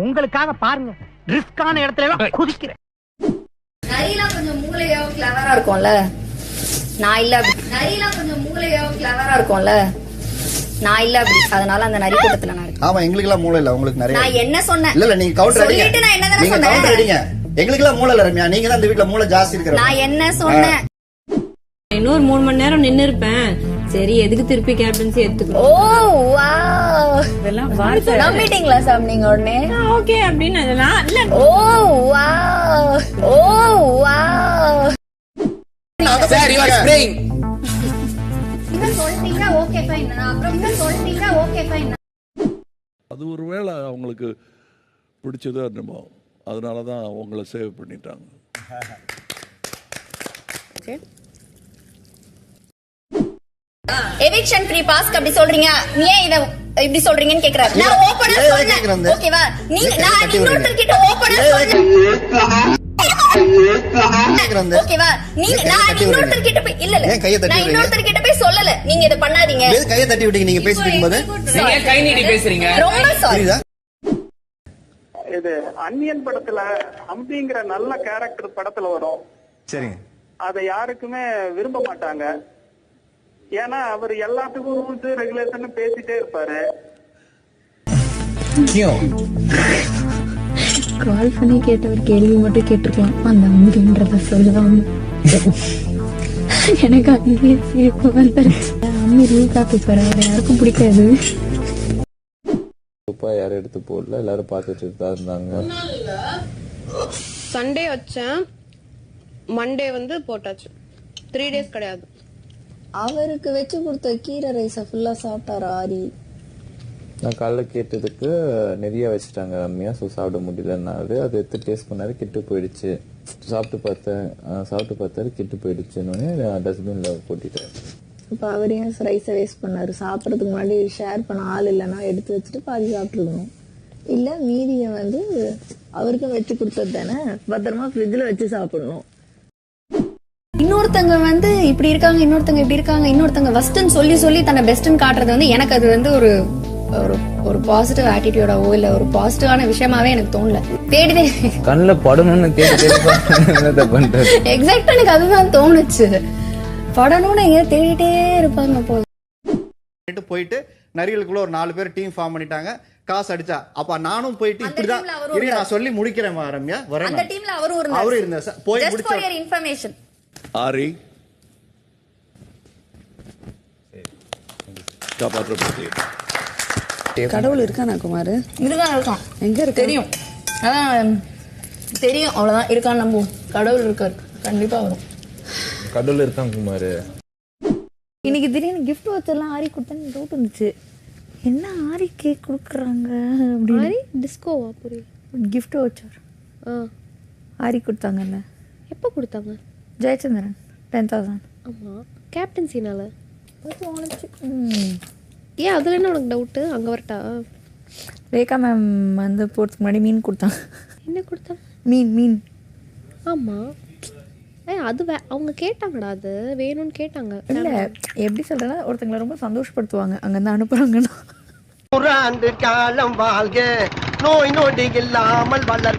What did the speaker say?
உங்களுக்காக பாருங்க, ரிஸ்கான இடத்துல எல்லாம் குதிக்கிறேன். நரியெல்லாம் கொஞ்சம் மூளையோ கிளவரா இருக்கும்ல, நான் இல்ல. நரியெல்லாம் கொஞ்சம் மூளையோ கிளவரா இருக்கும்ல, நான் இல்ல அப்படி. அதனால அந்த நரி கூட்டத்துல நான் இருக்கேன். ஆமா, எங்களுக்கு எல்லாம் மூளை இல்ல, உங்களுக்கு நிறைய. நான் என்ன சொன்னேன்? இல்ல நீங்க கவுண்டர் அடிங்க. சொல்லிட்டு நான் என்னதான் நீங்க சொன்னேன்? கவுண்டர் அடிங்க. எங்களுக்கு எல்லாம் மூளை இல்ல ரம்யா, நீங்க தான் இந்த வீட்ல மூளை ஜாஸ்தி இருக்கிற. நான் என்ன சொன்னேன்? இன்னொரு 3 மணி நேரம் நின்னு இருப்பேன். சரி, எதுக்கு திருப்பி கேப்டன்சி எடுத்துக்கணும்? ஓ வாவ், இதெல்லாம் வார்த்தை நம்பிட்டீங்களா சார் நீங்க உடனே? ஓகே அப்படின்னு நான் இல்ல. ஓ wow, O wow. Sir you are spraying. நீங்க சொல்றீங்க ஓகே ஃபைன். நான் அப்புறம் நீங்க சொல்றீங்க ஓகே ஃபைன். அது ஒருவேளை அவங்களுக்கு பிடிச்சதோ என்னமோ, அதனால தான் அவங்கள சேவ் பண்ணிட்டாங்க. எவிக்ஷன் ஃப்ரீ பாஸ்க்கு அப்படி சொல்றீங்க, ஏன் இத இப்படி சொல்றீங்கன்னு கேக்குறாரு. நான் ஓபனா சொன்னேன். ஓகேவா? நீங்க நான் இன்னொருத்தர் கிட்ட ஓபனா சொன்னேன். ஓகேவா? நீங்க நான் இன்னொருத்தர் கிட்ட போய் இல்ல நான் இன்னொருத்தர் கிட்ட போய் சொல்லல, நீங்க இத பண்ணாதீங்க. கையை தட்டி விட்டீங்க நீங்க பேசிட்டு இருக்கும்போது. நீங்க கை நீட்டி பேசுறீங்க. ரொம்ப சாரி. இது அன்னியன் படத்துல அம்பிங்கிற நல்ல கேரக்டர் படத்துல வரும். சரிங்க. அதை யாருக்குமே விரும்ப மாட்டாங்க. ஏன்னா அவர் எல்லாத்துக்கும் ரூல்ஸ் ரெகுலேஷன் பேசிட்டே இருப்பாரு. கால் பண்ணி கேட்ட ஒரு கேள்வி மட்டும் கேட்டிருக்கலாம். அந்த அம்மின்றத சொல்லுவாங்க. எனக்கு அங்கேயே சிரிப்பு வந்துருச்சு. அம்மி ரூல் காப்பி பாரு, யாருக்கும் பிடிக்காது. யாரும் எடுத்து போடல, எல்லாரும் பார்த்துட்டு தான் இருந்தாங்க. சண்டே வச்சேன், மண்டே வந்து போட்டாச்சு. 3 டேஸ் கிடையாது. அவருக்கு வச்சு கொடுத்த கீரை ரைஸ ஃபுல்லா சாப்பிட்டாரு ஆரி. நான் காலைல கேட்டதுக்கு நிறைய வச்சுட்டாங்க ரம்யா, ஸோ சாப்பிட முடியலன்னாரு. அது எடுத்து டேஸ்ட் பண்ணாரு, கெட்டு போயிடுச்சு. சாப்பிட்டு பார்த்தாரு கெட்டு போயிடுச்சுன்னு டஸ்ட்பின்ல போட்டுட்டாரு. இப்ப அவர் ஏன் ரைஸ வேஸ்ட் பண்ணாரு? சாப்பிடறதுக்கு முன்னாடி ஷேர் பண்ண ஆள் இல்லைன்னா எடுத்து வச்சுட்டு பாதி சாப்பிட்டுருக்கணும். இல்ல மீதிய வந்து அவருக்கும் வச்சு கொடுத்தது தானே, பத்திரமா ஃப்ரிட்ஜ்ல வச்சு சாப்பிடணும். இன்னொருத்தங்க வந்து இப்படி இருக்காங்க, இன்னொருத்தங்க இப்படி இருக்காங்க, இன்னொருத்தங்க ஃபர்ஸ்ட்னு சொல்லி சொல்லி தன்னை பெஸ்ட்னு காட்டுறது வந்து எனக்கு அது வந்து ஒரு ஒரு பாசிட்டிவ் ஆட்டிடியூடாவோ இல்ல ஒரு பாசிட்டிவான விஷயமாவே எனக்கு தோணல. தேடிதே கண்ணுல படணும்னு கேட்டு பண்றது. எக்ஸாக்ட்டா எனக்கு அதுதான் தோணுச்சு. படணும்னு எங்க தேடிட்டே இருப்பாங்க போல. போயிட்டு நரிகளுக்குள்ள ஒரு 4 பேர் டீம் ஃபார்ம் பண்ணிட்டாங்க. காசு அடிச்சா அப்ப நானும் போயிட்டு இப்படிதான் நான் சொல்லி முடிக்கிறேன் ரம்யா. அந்த டீம்ல அவரும் இருந்தார். போய் முடிச்ச இன்ஃபர்மேஷன் ஆரி காப்பாற்றப்பட்டு கடவுள் இருக்கானா குமார்? இருக்கான். எங்க இருக்கு தெரியும், அதான் தெரியும், அவ்வளவுதான். இருக்கான்னு நம்புவோம். கடவுள் இருக்காரு, கண்டிப்பா வரும். கடவுள் இருக்கான் குமார். இன்னைக்கு திடீர்னு கிஃப்ட் வச்செல்லாம் ஆரி கொடுத்தேன்னு டவுட் இருந்துச்சு. என்ன ஆரி கேக் கொடுக்குறாங்க அப்படின்னு. டிஸ்கோவா? புரியுது. கிஃப்ட் வச்சார் ஆரி கொடுத்தாங்கல்ல. எப்போ கொடுத்தாங்க? ஜெயச்சந்திரன் 10,000. ஆமா, கேப்டன்சினால தோணுச்சு. ஏன் அதுல என்ன உனக்கு டவுட்டு? அங்க வரட்டா? ரேகா மேம் வந்து போறதுக்கு முன்னாடி மீன் கொடுத்தாங்க. என்ன கொடுத்தாங்க? மீன். ஆமா, அது அவங்க கேட்டாங்கடா, அது வேணும்னு கேட்டாங்க. இல்ல எப்படி சொல்றேன்னா, ஒருத்தங்களை ரொம்ப சந்தோஷப்படுத்துவாங்க அங்க இருந்து அனுப்புறாங்கன்னா. 100 ஆண்டு காலம் வாழ்க, நோய் நொடி இல்லாமல் வளர்.